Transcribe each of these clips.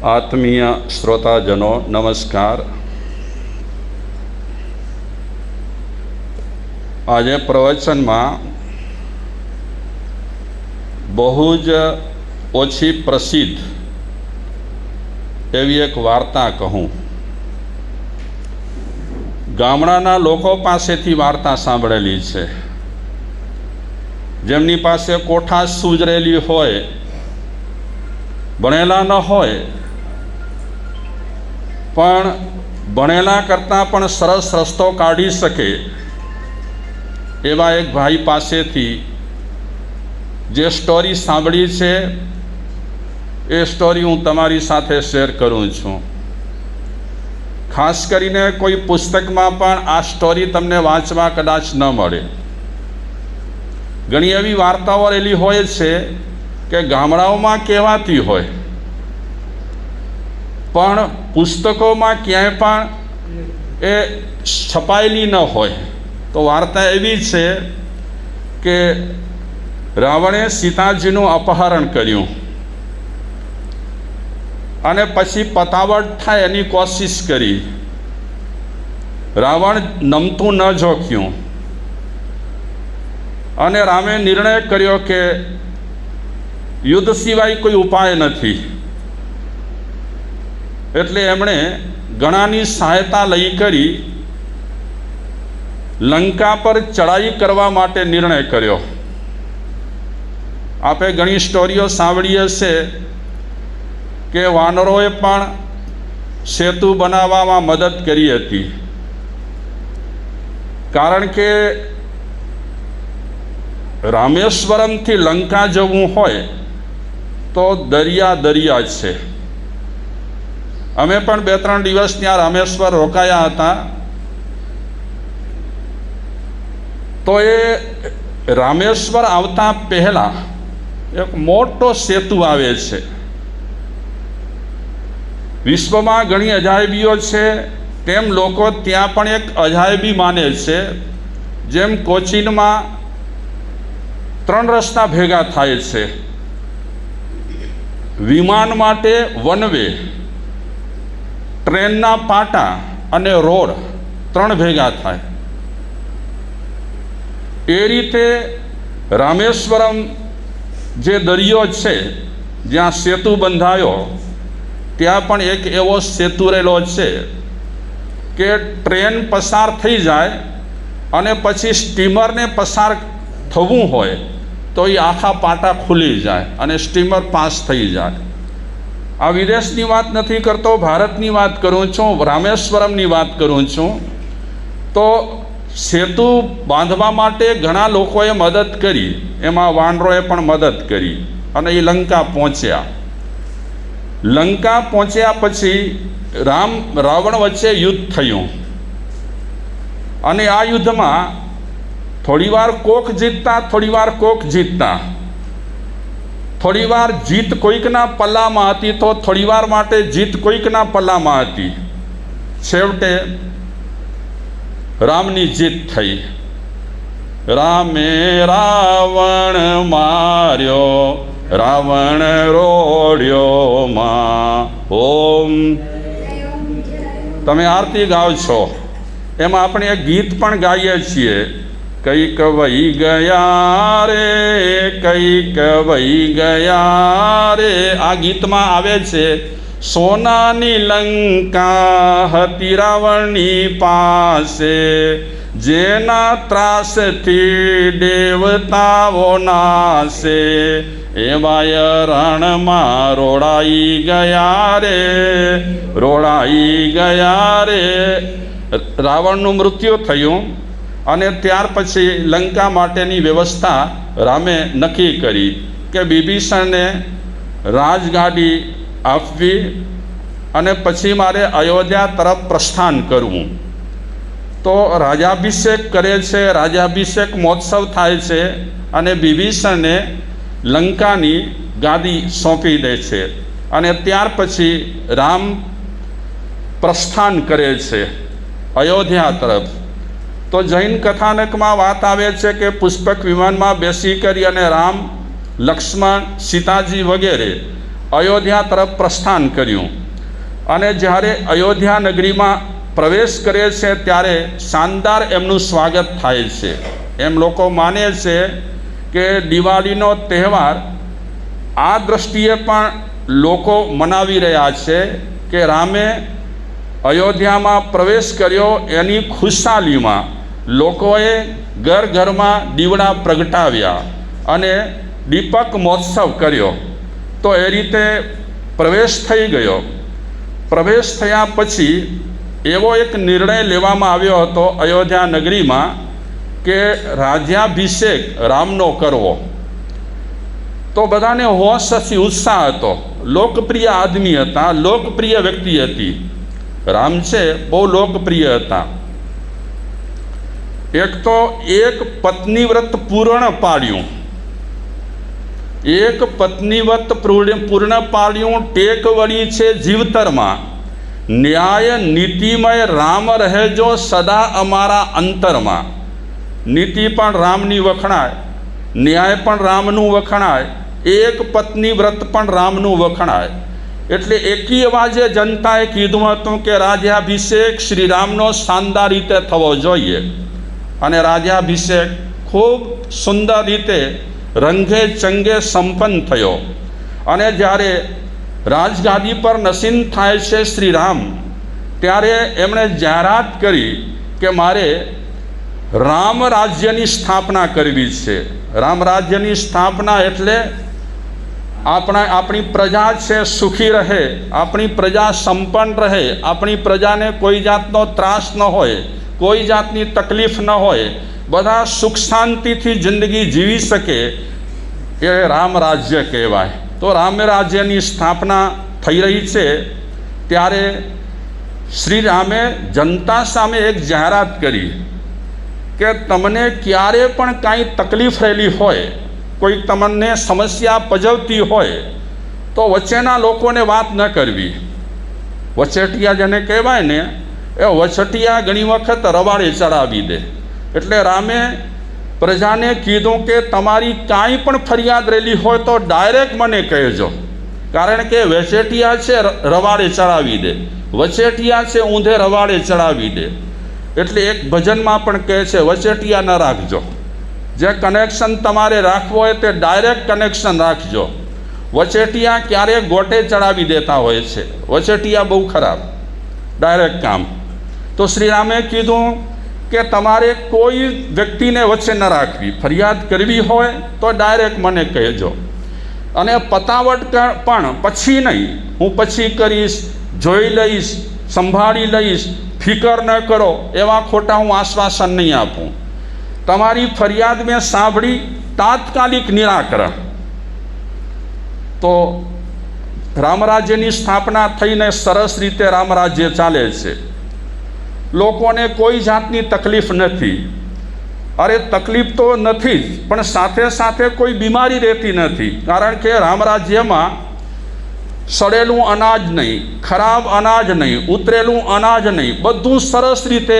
આત્મીય શ્રોતાજનો નમસ્કાર। આજે પ્રવચનમાં બહુ જ ઓછી પ્રસિદ્ધ એવી એક વાર્તા કહું। ગામડાના લોકો પાસેથી વાર્તા સાંભળેલી છે, જેમની પાસે કોઠાસ સૂજરેલી હોય, ભણેલા ન હોય, પણ ભણેલા કરતાં પણ સરસ રસ્તો કાઢી શકે એવા એક ભાઈ પાસેથી જે સ્ટોરી સાંભળી છે એ સ્ટોરી હું તમારી સાથે શેર કરું છું। ખાસ કરીને કોઈ પુસ્તકમાં પણ આ સ્ટોરી તમને વાંચવા કદાચ ન મળે। ઘણી એવી વાર્તાઓ રહેલી હોય છે કે ગામડાઓમાં કહેવાતી હોય, પણ પુસ્તકોમાં ક્યાંય પણ એ છપાયેલી ન હોય। તો વાર્તા એવી છે કે રાવણે સીતાજીનું અપહરણ કર્યું અને પછી પતાવટ થાય એની કોશિશ કરી। રાવણ નમતું ન જોખ્યું અને રામે નિર્ણય કર્યો કે યુદ્ધ સિવાય કોઈ ઉપાય નથી। એટલે એમણે ઘણાની સહાયતા લઈ કરી લંકા પર ચડાઈ કરવા માટે નિર્ણય કર્યો। આપણે ઘણી સ્ટોરીઓ સાંભળી હશે કે વાનરોએ પણ સેતુ બનાવવામાં મદદ કરી હતી, કારણ કે રામેશ્વરમથી લંકા જવું હોય તો દરિયા છે। અમે પણ 2-3 દિવસ ત્યાં રામેશ્વર રોકાયા હતા। તો એ રામેશ્વર આવતા પહેલાં એક મોટો સેતુ આવે છે। વિશ્વમાં ઘણી અજાયબીઓ છે, તેમ લોકો ત્યાં પણ એક અજાયબી માને છે। જેમ કોચીનમાં 3 રસ્તા ભેગા થાય છે, વિમાન માટે વન વે, ટ્રેનના પાટા અને રોડ 3 ભેગા થાય। એ રીતે રામેશ્વરમ જે દરિયો છે જ્યાં સેતુ બંધાયો, ત્યાં પણ એક એવો સેતુ રહેલો છે કે ટ્રેન પસાર થઈ જાય અને પછી સ્ટીમરને પસાર થવું હોય તો એ આખા પાટા ખુલી જાય અને સ્ટીમર પાસ થઈ જાય। આ વિદેશની વાત નથી કરતો, ભારતની વાત કરું છું, રામેશ્વરમની વાત કરું છું। તો સેતુ બાંધવા માટે ઘણા લોકોએ મદદ કરી, એમાં વાનરોએ પણ મદદ કરી અને એ લંકા પહોંચ્યા। લંકા પહોંચ્યા પછી રાવણ વચ્ચે યુદ્ધ થયું અને આ યુદ્ધમાં થોડીવાર કોક જીતતા, થોડીવાર કોક જીતતા। થોડીવાર જીત કોઈકના પલ્લામાં હતી તો થોડીવાર માટે જીત કોઈકના પલ્લામાં હતી। છેવટે રામની જીત થઈ। રામે રાવણ માર્યો, રાવણ રોડ્યો માં। ઓમ તમે આરતી ગાવ છો, એમાં આપણે એક ગીત પણ ગાઈએ છીએ, કઈક વહી ગયા રે, કઈક વહી ગયા રે। આ ગીતમાં આવે છે, સોનાની લંકા હતી રાવણની પાસે, જેના ત્રાસથી દેવતાઓ નાશે, એવાય રણમાં રોડાઈ ગયા રે, રોડાઈ ગયા રે। રાવણનું મૃત્યુ થયું અને ત્યાર પછી લંકા માટેની વ્યવસ્થા રામે નક્કી કરી કે વિભીષણને રાજગાદી આપવી અને પછી મારે અયોધ્યા તરફ પ્રસ્થાન કરવું। તો રાજાભિષેક કરે છે, રાજાભિષેક મહોત્સવ થાય છે અને વિભીષણને લંકાની ગાદી સોંપી દે છે અને ત્યાર પછી રામ પ્રસ્થાન કરે છે અયોધ્યા તરફ। તો જૈન કથાનકમાં વાત આવે છે કે પુષ્પક વિમાનમાં બેસી કરી અને રામ, લક્ષ્મણ, સીતાજી વગેરે અયોધ્યા તરફ પ્રસ્થાન કર્યું અને જ્યારે અયોધ્યા નગરીમાં પ્રવેશ કરે છે ત્યારે શાનદાર એમનું સ્વાગત થાય છે. એમ લોકો માને છે કે દિવાળીનો તહેવાર આ દૃષ્ટિએ પણ લોકો મનાવી રહ્યા છે કે રામે અયોધ્યામાં પ્રવેશ કર્યો એની ખુશાલીમાં લોકોએ ઘર ઘરમાં દીવડા પ્રગટાવ્યા અને દીપક મહોત્સવ કર્યો. તો એ રીતે પ્રવેશ થઈ ગયો. પ્રવેશ થયા પછી એવો એક નિર્ણય લેવામાં આવ્યો હતો અયોધ્યા નગરીમાં કે રાજ્યાભિષેક રામનો કરવો. તો બધાને હોશથી ઉત્સાહ હતો. લોકપ્રિય આદમી હતા, લોકપ્રિય વ્યક્તિ હતી. રામ છે બહુ લોકપ્રિય હતા. એક તો એક પત્નીવ્રત પૂર્ણ પાડ્યું, એક પત્નીવ્રત પૂર્ણ પાડ્યું. ટેક વળી છે જીવતરમાં, ન્યાય નીતિમય રામ રહેજો સદા અમારા અંતરમાં. નીતિ પણ રામની વખણાય, ન્યાય પણ રામનું વખણાય, એક પત્ની વ્રત પણ રામનું વખણાય. એટલે એકી અવાજે જનતાએ કીધું હતું કે રાજ્યાભિષેક શ્રી રામનો શાનદાર રીતે થવો જોઈએ. અને રાજ્યાભિષેક ખૂબ સુંદર રીતે રંગે ચંગે સંપન્ન થયો. અને જ્યારે રાજગાદી પર નસીન થાય છે શ્રી રામ, ત્યારે એમણે જાહેરાત કરી કે મારે રામ રાજ્યની સ્થાપના કરવી છે. રામ રાજ્યની સ્થાપના એટલે આપણી પ્રજા છે સુખી રહે, આપણી પ્રજા સંપન્ન રહે, આપણી પ્રજાને કોઈ જાતનો ત્રાસ ન હોય, કોઈ જાતની તકલીફ ન હોય, બધા સુખ શાંતિથી જિંદગી જીવી શકે, એ રામ રાજ્ય કહેવાય. તો રામ રાજ્યની સ્થાપના થઈ રહી છે ત્યારે શ્રી રામે જનતા સામે એક જાહેરાત કરી કે તમને ક્યારે પણ કાંઈ તકલીફ રહેલી હોય, કોઈ તમને સમસ્યા પજવતી હોય તો વચ્ચેના લોકોને વાત ન કરવી. વચેટિયા જેને કહેવાય ને, એ વચટિયા ઘણી વખત રવાડે ચડાવી દે. એટલે રામે પ્રજાને કીધું કે તમારી કાંઈ પણ ફરિયાદ રહેલી હોય તો ડાયરેક્ટ મને કહેજો. કારણ કે વચેટિયા છે રવાડે ચડાવી દે, વચેટિયા છે ઊંધે રવાડે ચડાવી દે. એટલે એક ભજનમાં પણ કહે છે વચેટિયા ન રાખજો. જે કનેક્શન તમારે રાખવો હોય તે ડાયરેક્ટ કનેક્શન રાખજો. વચેટિયા ક્યારેક ગોટે ચડાવી દેતા હોય છે. વચેટિયા બહુ ખરાબ, ડાયરેક્ટ કામ. તો શ્રી રામે કીધું કે તમારે કોઈ વ્યક્તિને વચ્ચે ન રાખવી. ફરિયાદ કરવી હોય તો ડાયરેક્ટ મને કહેજો. અને પતાવટ પણ પછી નહીં, હું પછી કરીશ, જોઈ લઈશ, સંભાળી લઈશ, ફિકર ન કરો, એવા ખોટા હું આશ્વાસન નહીં આપું. તમારી ફરિયાદ મેં સાંભળી, તાત્કાલિક નિરાકરણ. તો રામરાજ્યની સ્થાપના થઈને સરસ રીતે રામરાજ્ય ચાલે છે. લોકોને કોઈ જાતની તકલીફ નથી. અરે તકલીફ તો નથી જ, પણ સાથે સાથે કોઈ બીમારી રહેતી નથી. કારણ કે રામરાજ્યમાં સડેલું અનાજ નહીં, ખરાબ અનાજ નહીં, ઉતરેલું અનાજ નહીં, બધું સરસ રીતે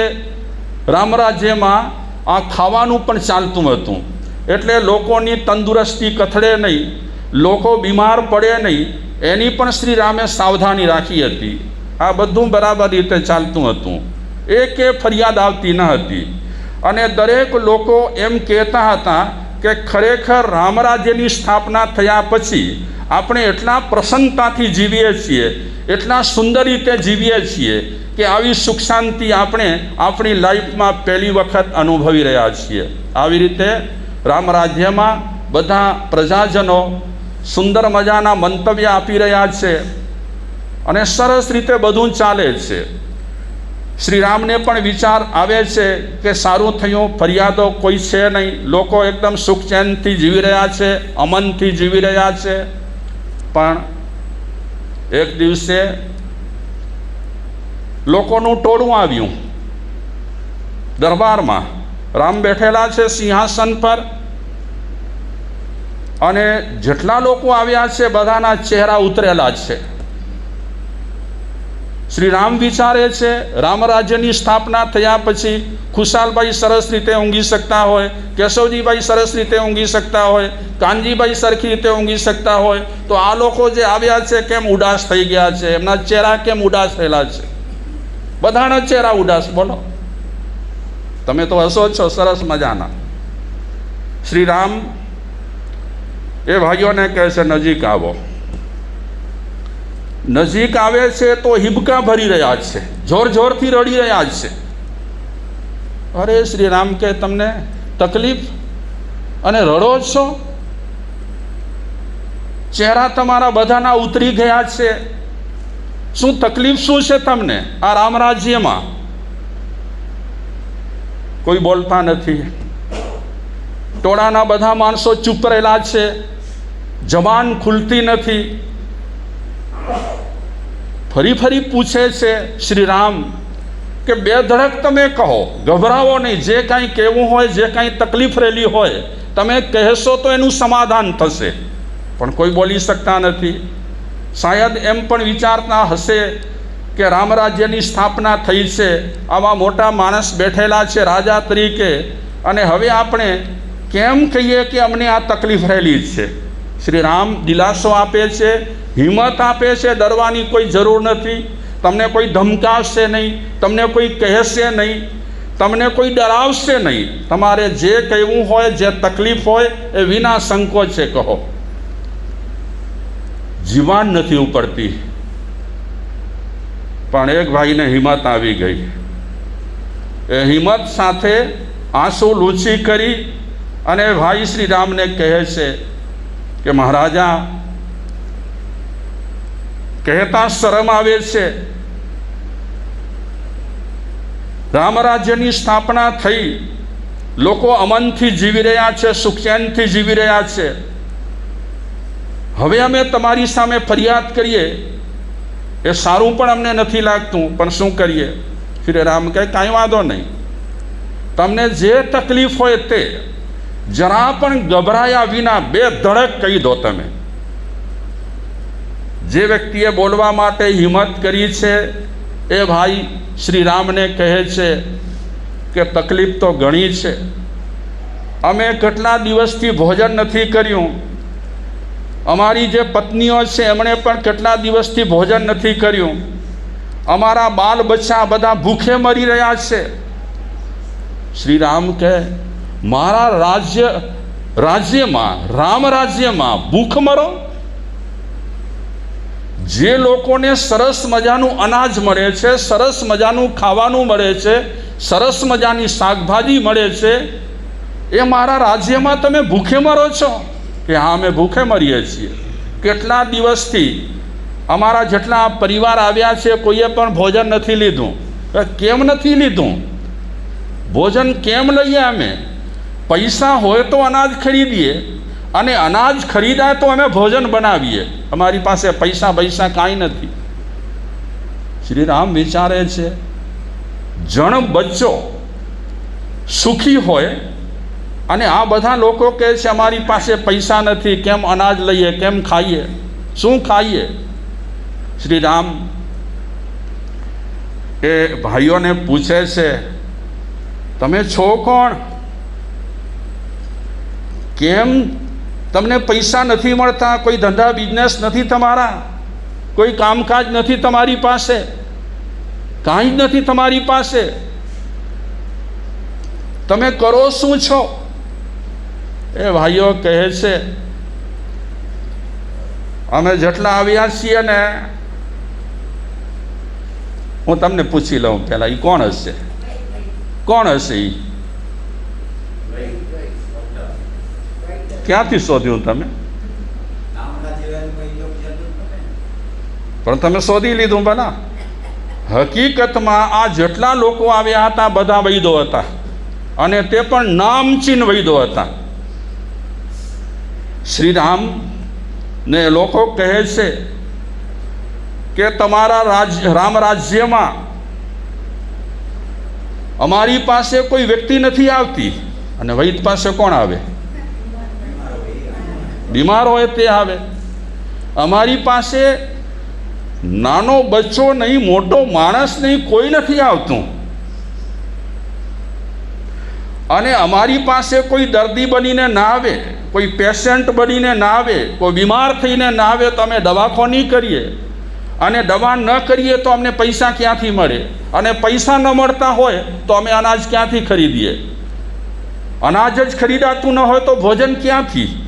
રામરાજ્યમાં આ ખાવાનું પણ ચાલતું હતું. એટલે લોકોની તંદુરસ્તી કથળે નહીં, લોકો બીમાર પડે નહીં, એની પણ શ્રી રામે સાવધાની રાખી હતી. આ બધું બરાબર રીતે ચાલતું હતું. એકે ફરિયાદ આવતી ન હતી. અને દરેક લોકો એમ કહેતા હતા કે ખરેખર રામરાજ્યની સ્થાપના થયા પછી આપણે એટલા પ્રસન્નતાથી જીવીએ છીએ, એટલા સુંદર રીતે જીવીએ છીએ કે આવી સુખ શાંતિ આપણે આપણી લાઈફમાં પહેલી વખત અનુભવી રહ્યા છીએ. આવી રીતે રામરાજ્યમાં બધા પ્રજાજનો સુંદર મજાના મંતવ્ય આપી રહ્યા છે અને સરસ રીતે બધું ચાલે છે. શ્રી રામને પણ વિચાર આવે છે કે સારું થયું, ફરિયાદો કોઈ છે નહીં, લોકો એકદમ સુખ ચેનથી જીવી રહ્યા છે, અમનથી જીવી રહ્યા છે. પણ એક દિવસે લોકોનું ટોળું આવ્યું દરબારમાં. રામ બેઠેલા છે સિંહાસન પર અને જેટલા લોકો આવ્યા છે બધાના ચહેરા ઉતરેલા છે. શ્રી રામ વિચારે છે રામ રાજ્યની સ્થાપના થયા પછી ખુશાલભાઈ સરસ રીતે ઊંઘી શકતા હોય, કેશવજીભાઈ સરસ રીતે ઊંઘી શકતા હોય, કાનજીભાઈ સરખી રીતે ઊંઘી શકતા હોય, તો આ લોકો જે આવ્યા છે કેમ ઉદાસ થઈ ગયા છે? એમના ચહેરા કેમ ઉદાસ થયેલા છે? બધાના ચહેરા ઉદાસ. બોલો, તમે તો હસો જ છો સરસ મજાના. શ્રી રામ એ ભાઈઓને કહે છે નજીક આવો. નજીક આવે છે તો હિબકા ભરી રહ્યા છે, જોર જોરથી રડી રહ્યા છે. અરે શ્રી રામ કે તમને તકલીફ અને રડો છો? ચહેરા તમારા બધાના ઉતરી ગયા છે. શું તકલીફ શું છે તમને આ રામ રાજ્યમાં? કોઈ બોલતા નથી. ટોળાના બધા માણસો ચૂપ રહેલા છે, જબાન ખુલતી નથી. ફરી ફરી પૂછે છે શ્રી રામ કે બે ધડક તમે કહો, ગભરાવો નહીં. જે કાંઈ કહેવું હોય, જે કાંઈ તકલીફ રહેલી હોય, તમે કહેશો તો એનું સમાધાન થશે. પણ કોઈ બોલી શકતા નથી. શાયદ એમ પણ વિચારતા હશે કે રામ રાજ્યની સ્થાપના થઈ છે, આવા મોટા માણસ બેઠેલા છે રાજા તરીકે, અને હવે આપણે કેમ કહીએ કે અમને આ તકલીફ રહેલી છે? શ્રી રામ દિલાસો આપે છે, હિંમત આપે છે. ડરવાની કોઈ જરૂર નથી. તમને કોઈ ધમકાવશે નહીં, તમને કોઈ કહેશે નહીં, તમને કોઈ ડરાવશે નહીં. તમારે જે કહેવું હોય, જે તકલીફ હોય એ વિના સંકોચે કહો. જીવાન નથી ઉપડતી, પણ એક ભાઈને હિંમત આવી ગઈ. એ હિંમત સાથે આંસુ લૂછી કરી અને ભાઈ શ્રી રામને કહે છે કે મહારાજા, કહેતા શરમ આવે છે. રામ રાજ્યની સ્થાપના થઈ, લોકો અમનથી જીવી રહ્યા છે, સુખચેનથી જીવી રહ્યા છે. હવે અમે તમારી સામે ફરિયાદ કરીએ એ સારું પણ અમને નથી લાગતું, પણ શું કરીએ? શ્રી રામ કહે કાંઈ વાંધો નહીં, તમને જે તકલીફ હોય તે જરા પણ ગભરાયા વિના બે ધડક કહી દો. તમે જે વ્યક્તિએ બોલવા માટે હિંમત કરી છે એ ભાઈ શ્રી રામને કહે છે કે તકલીફ તો ઘણી છે. અમે કેટલા દિવસથી ભોજન નથી કર્યું. અમારી જે પત્નીઓ છે એમણે પણ કેટલા દિવસથી ભોજન નથી કર્યું. અમારા બાલ બચ્ચા બધા ભૂખે મરી રહ્યા છે. શ્રી રામ કહે મારા રાજ્યમાં રામ રાજ્યમાં ભૂખ મરો? જે લોકોને સરસ મજાનું અનાજ મળે છે, સરસ મજાનું ખાવાનું મળે છે, સરસ મજાની શાકભાજી મળે છે, એ મારા રાજ્યમાં તમે ભૂખે મરો છો? કે હા, અમે ભૂખે મરીએ છીએ. કેટલા દિવસથી અમારા જેટલા પરિવાર આવ્યા છે કોઈએ પણ ભોજન નથી લીધું. કેમ નથી લીધું? ભોજન કેમ લઈએ? અમે પૈસા હોય તો અનાજ ખરીદીએ, અને અનાજ ખરીદાય તો અમે ભોજન બનાવીએ. અમારી પાસે પૈસા કાંઈ નથી. શ્રી રામ વિચારે છે જણ બચ્ચો સુખી હોય અને આ બધા લોકો કહે છે અમારી પાસે પૈસા નથી, કેમ અનાજ લઈએ, કેમ ખાઈએ, શું ખાઈએ? શ્રી રામ એ ભાઈઓને પૂછે છે તમે છો કોણ? કેમ તમને પૈસા નથી મળતા? કોઈ ધંધા બિઝનેસ નથી તમારા? કોઈ કામકાજ નથી તમારી પાસે? કાંઈ જ નથી તમારી પાસે? તમે કરો શું છો? એ ભાઈઓ કહે છે અમે જેટલા આવ્યા છીએ ને, હું તમને પૂછી લઉં પહેલાં, એ કોણ હશે? કોણ હશે? એ ક્યાંથી શોધ્યું તમે? પણ તમે શોધી લીધું ભલા. હકીકતમાં આ જેટલા લોકો આવ્યા હતા બધા વૈદો હતા, અને તે પણ નામચીન વૈદો હતા. શ્રી રામ ને લોકો કહે છે કે તમારા રામ રાજ્યમાં અમારી પાસે કોઈ વ્યક્તિ નથી આવતી. અને વૈદ પાસે કોણ આવે? બીમાર હોય તે આવે. અમારી પાસે નાનો બચ્ચો નહીં, મોટો માણસ નહીં, કોઈ નથી આવતું. અને અમારી પાસે કોઈ દર્દી બનીને ના આવે, કોઈ પેશન્ટ બનીને ના આવે, કોઈ બીમાર થઈને ના આવે તો અમે દવાખાની કરીએ, અને દવા ન કરીએ તો અમને પૈસા ક્યાંથી મળે, અને પૈસા ન મળતા હોય તો અમે અનાજ ક્યાંથી ખરીદીએ? અનાજ જ ખરીદાતું ન હોય તો ભોજન ક્યાંથી?